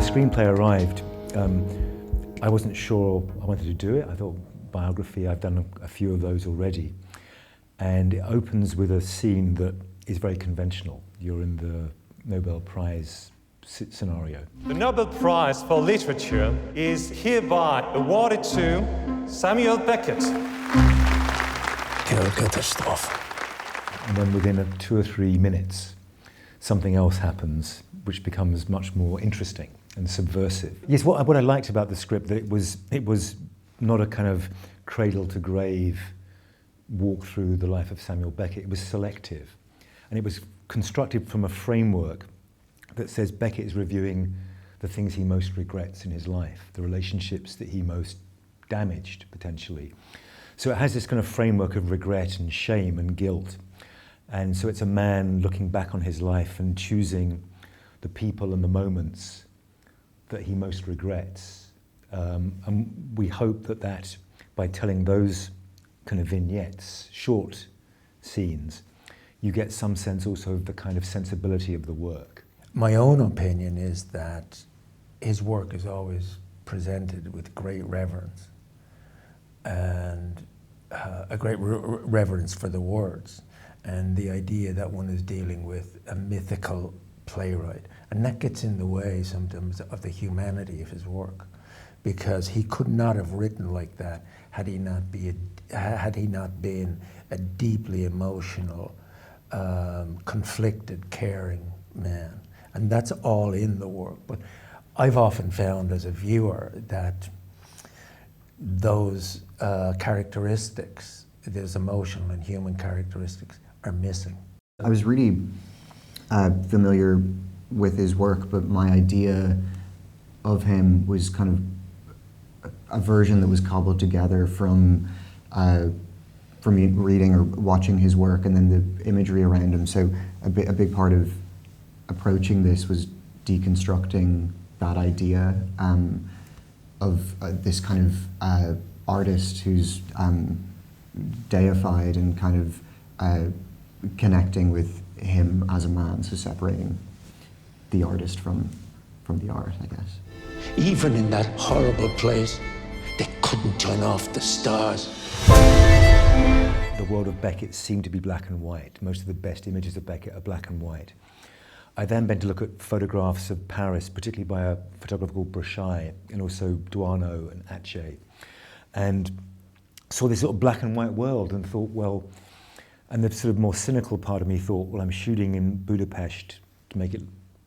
screenplay arrived, I wasn't sure I wanted to do it. I thought biography, I've done a few of those already. And it opens with a scene that is very conventional. You're in the Nobel Prize scenario. The Nobel Prize for Literature is hereby awarded to Samuel Beckett. And then within 2 or 3 minutes, something else happens which becomes much more interesting and subversive. Yes, what I liked about the script, that it was not a kind of cradle to grave walk through the life of Samuel Beckett. It was selective, and it was constructed from a framework that says Beckett is reviewing the things he most regrets in his life, the relationships that he most damaged, potentially. So it has this kind of framework of regret and shame and guilt. And so it's a man looking back on his life and choosing the people and the moments that he most regrets. And we hope that by telling those kind of vignettes, short scenes, you get some sense also of the kind of sensibility of the work. My own opinion is that his work is always presented with great reverence and a great reverence for the words and the idea that one is dealing with a mythical playwright. And that gets in the way sometimes of the humanity of his work, because he could not have written like that had he not been a deeply emotional, conflicted, caring man. And that's all in the work. But I've often found as a viewer that those characteristics, those emotional and human characteristics, are missing. I was really familiar with his work, but my idea of him was kind of a version that was cobbled together from reading or watching his work and then the imagery around him. So a big part of approaching this was deconstructing that idea of this kind of artist who's deified and kind of connecting with him as a man, so separating the artist from the art, I guess. Even in that horrible place, they couldn't turn off the stars. The world of Beckett seemed to be black and white. Most of the best images of Beckett are black and white. I then began to look at photographs of Paris, particularly by a photographer called Brochet, and also Duano and Atget, and saw this sort of black and white world and thought, well, and the sort of more cynical part of me thought, well, I'm shooting in Budapest to make it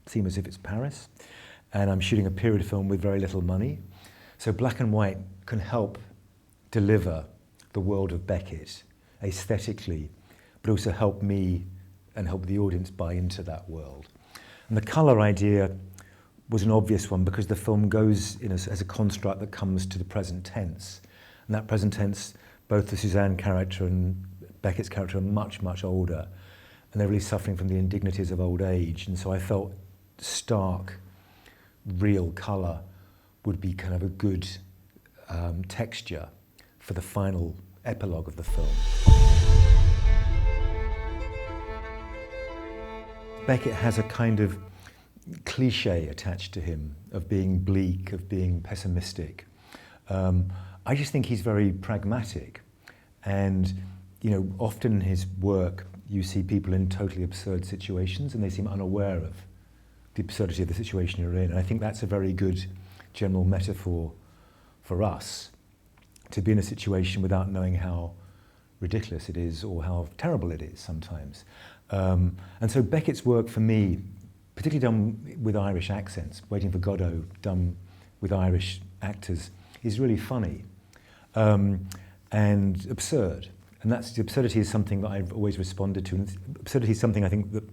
seem as if it's Paris, and I'm shooting a period film with very little money. So black and white can help deliver the world of Beckett aesthetically, but also help me and help the audience buy into that world. And the colour idea was an obvious one because the film goes as a construct that comes to the present tense. And that present tense, both the Suzanne character and Beckett's character are much, much older, and they're really suffering from the indignities of old age. And so I felt stark, real colour would be kind of a good texture for the final epilogue of the film. Beckett has a kind of cliche attached to him of being bleak, of being pessimistic. I just think he's very pragmatic, and often in his work you see people in totally absurd situations and they seem unaware of the absurdity of the situation you're in. And I think that's a very good general metaphor for us, to be in a situation without knowing how ridiculous it is or how terrible it is sometimes. And so Beckett's work for me, particularly done with Irish accents, Waiting for Godot, done with Irish actors, is really funny and absurd. And the absurdity is something that I've always responded to. And absurdity is something I think that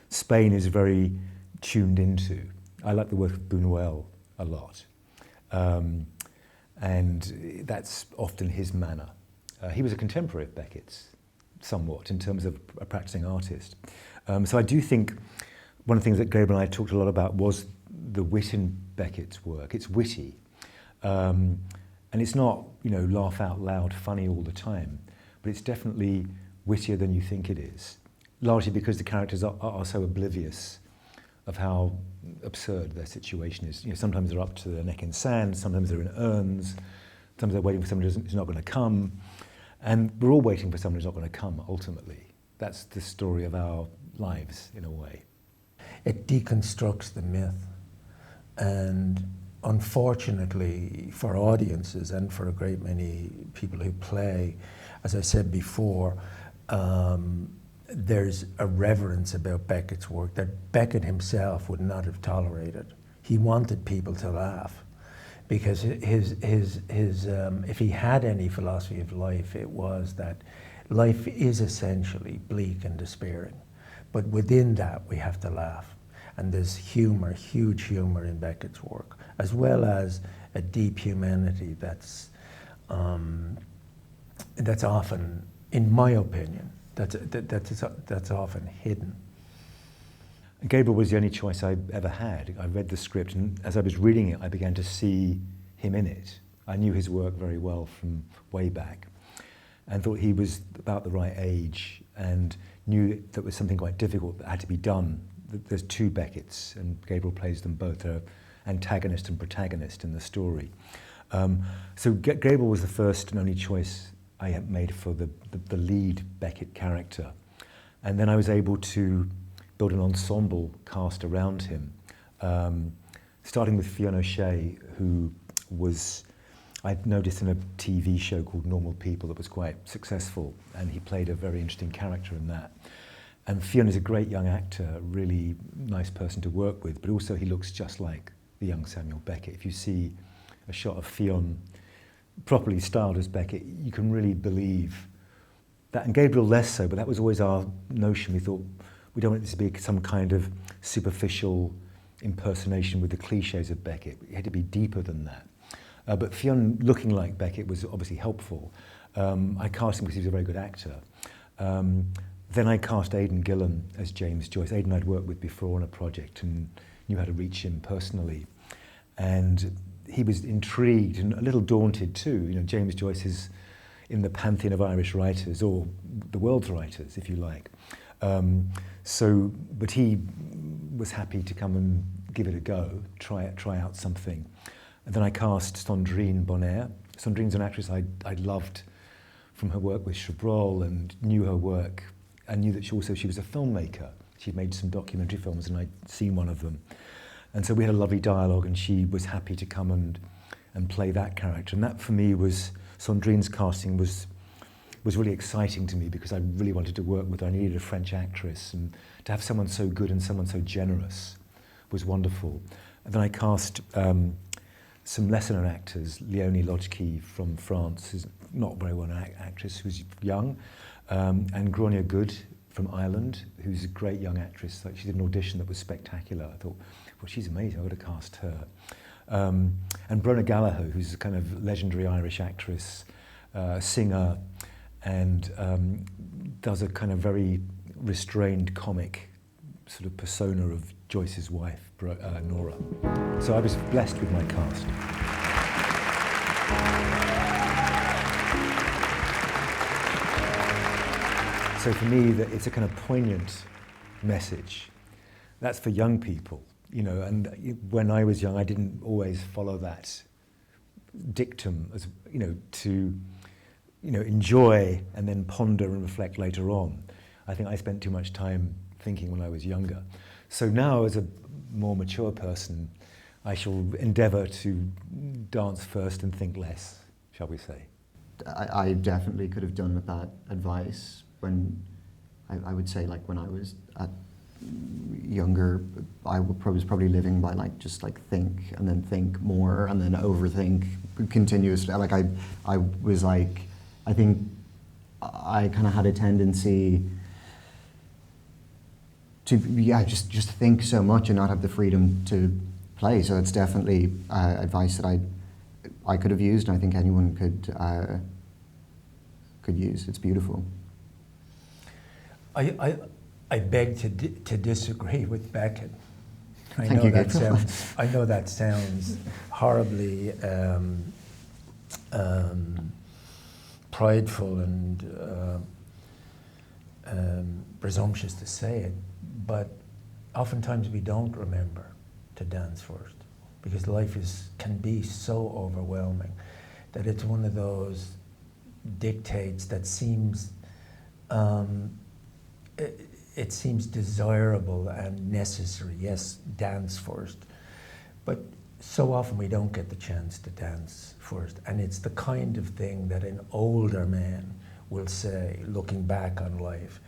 Spain is very tuned into. I like the work of Buñuel a lot. And that's often his manner. He was a contemporary of Beckett's, somewhat, in terms of a practicing artist. So I do think one of the things that Gabriel and I talked a lot about was the wit in Beckett's work. It's witty. And it's not, laugh out loud funny all the time, but it's definitely wittier than you think it is, largely because the characters are so oblivious of how absurd their situation is. You know, sometimes they're up to their neck in sand, sometimes they're in urns, sometimes they're waiting for somebody who's not going to come, and we're all waiting for somebody who's not going to come, ultimately. That's the story of our lives, in a way. It deconstructs the myth, and unfortunately for audiences and for a great many people who play, as I said before, there's a reverence about Beckett's work that Beckett himself would not have tolerated. He wanted people to laugh, because if he had any philosophy of life, it was that life is essentially bleak and despairing, but within that we have to laugh. And there's humor, huge humor in Beckett's work, as well as a deep humanity that's often, in my opinion, that's often hidden. Gabriel was the only choice I ever had. I read the script, and as I was reading it, I began to see him in it. I knew his work very well from way back, and thought he was about the right age, and knew that was something quite difficult that had to be done. There's two Becketts, and Gabriel plays them both. They're antagonist and protagonist in the story. So Gabriel was the first and only choice I had made for the lead Beckett character. And then I was able to build an ensemble cast around him, starting with Fionn O'Shea, who was, I'd noticed in a TV show called Normal People that was quite successful, and he played a very interesting character in that. And Fionn is a great young actor, a really nice person to work with, but also he looks just like the young Samuel Beckett. If you see a shot of Fionn properly styled as Beckett, you can really believe that. And Gabriel less so, but that was always our notion. We thought, we don't want this to be some kind of superficial impersonation with the cliches of Beckett. It had to be deeper than that. But Fionn looking like Beckett was obviously helpful. I cast him because he was a very good actor. Then I cast Aidan Gillen as James Joyce. Aidan I'd worked with before on a project and knew how to reach him personally. And he was intrigued and a little daunted too. You know, James Joyce is in the pantheon of Irish writers, or the world's writers, if you like. But he was happy to come and give it a go, try out something. And then I cast Sandrine Bonnaire. Sandrine's an actress I loved from her work with Chabrol, and knew her work. I knew that she was a filmmaker. She'd made some documentary films, and I'd seen one of them. And so we had a lovely dialogue, and she was happy to come and play that character. And that, for me, Sandrine's casting was really exciting to me, because I really wanted to work with her. I needed a French actress, and to have someone so good and someone so generous was wonderful. And then I cast some lesser-known actors, Léonie Lodjki from France, who's not very well-known actress, who's young, and Gráinne Good from Ireland, who's a great young actress. Like, she did an audition that was spectacular. I thought, well, she's amazing, I would have cast her. And Brona Gallagher, who's a kind of legendary Irish actress, singer, and does a kind of very restrained comic sort of persona of Joyce's wife, Nora. So I was blessed with my cast. So for me, it's a kind of poignant message. That's for young people, you know, and when I was young, I didn't always follow that dictum, as you know, to enjoy and then ponder and reflect later on. I think I spent too much time thinking when I was younger. So now, as a more mature person, I shall endeavour to dance first and think less, shall we say. I definitely could have done with that advice when I would say, like, when I was younger, I was probably living by think and then think more and then overthink continuously. Like I was like, I think I kind of had a tendency to just think so much and not have the freedom to play. So it's definitely advice that I could have used, and I think anyone could use. It's beautiful. I beg to disagree with Beckett. I know that sounds horribly prideful and presumptuous to say it, but oftentimes we don't remember to dance first because life can be so overwhelming that it's one of those dictates that seems it seems desirable and necessary. Yes, dance first, but so often we don't get the chance to dance first, and it's the kind of thing that an older man will say, looking back on life,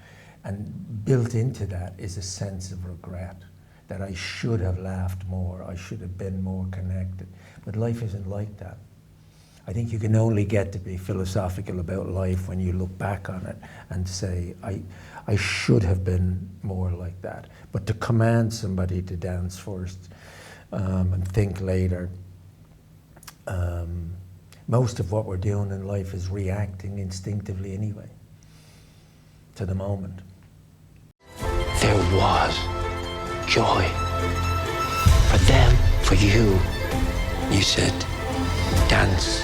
and built into that is a sense of regret, that I should have laughed more, I should have been more connected. But life isn't like that. I think you can only get to be philosophical about life when you look back on it and say, I should have been more like that. But to command somebody to dance first and think later, most of what we're doing in life is reacting instinctively anyway to the moment. There was joy. For them, for you. You said, dance